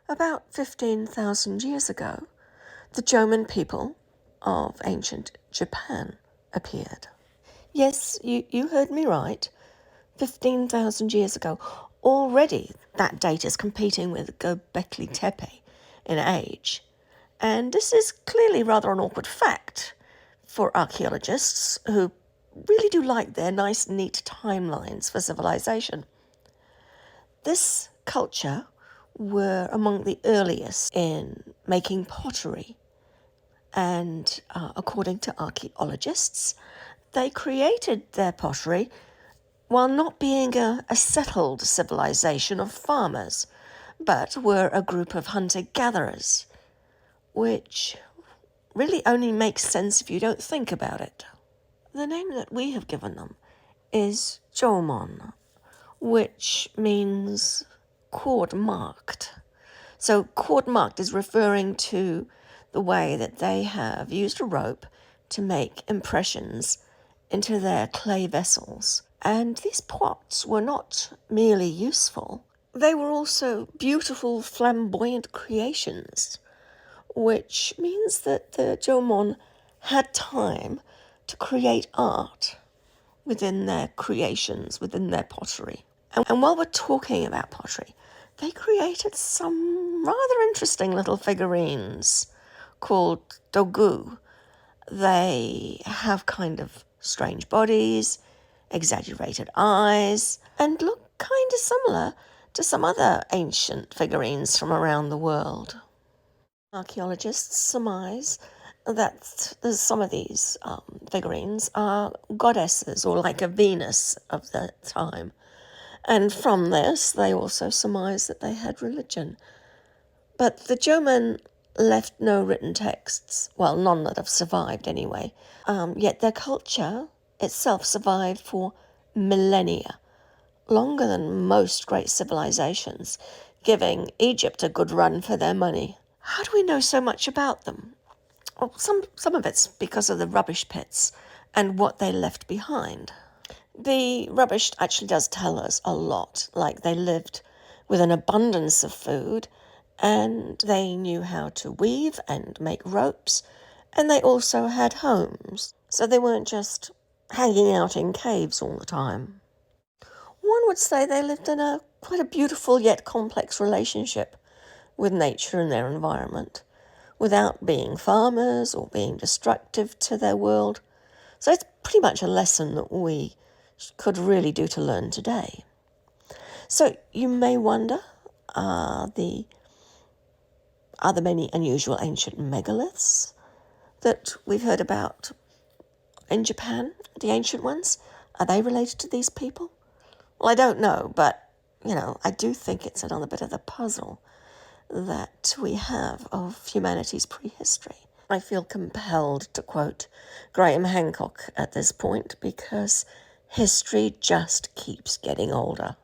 About 15,000 years ago, the Jōmon people of ancient Japan appeared. Yes, you heard me right. 15,000 years ago. Already that date is competing with Göbekli Tepe in age. And this is clearly rather an awkward fact for archaeologists who really do like their nice, neat timelines for civilization. This culture were among the earliest in making pottery. And according to archaeologists, they created their pottery while not being a settled civilization of farmers, but were a group of hunter-gatherers, which really only makes sense if you don't think about it. The name that we have given them is Jōmon, which means cord-marked. So cord-marked is referring to the way that they have used a rope to make impressions into their clay vessels. And these pots were not merely useful, they were also beautiful, flamboyant creations, which means that the Jōmon had time to create art within their creations, within their pottery. And while we're talking about pottery, they created some rather interesting little figurines called dogu. They have kind of strange bodies, exaggerated eyes, and look kind of similar to some other ancient figurines from around the world. Archaeologists surmise that some of these figurines are goddesses, or like a Venus of the time. And from this, they also surmise that they had religion. But the Jōmon left no written texts, well, none that have survived anyway, yet their culture itself survived for millennia, longer than most great civilizations, giving Egypt a good run for their money. How do we know so much about them? Well, some of it's because of the rubbish pits and what they left behind. The rubbish actually does tell us a lot, like they lived with an abundance of food, and they knew how to weave and make ropes, and they also had homes, so they weren't just hanging out in caves all the time. One would say they lived in quite a beautiful yet complex relationship with nature and their environment, without being farmers or being destructive to their world. So it's pretty much a lesson that we could really do to learn today. So you may wonder, are there many unusual ancient megaliths that we've heard about in Japan, the ancient ones? Are they related to these people? Well, I don't know, but, I do think it's another bit of the puzzle that we have of humanity's prehistory. I feel compelled to quote Graham Hancock at this point because history just keeps getting older.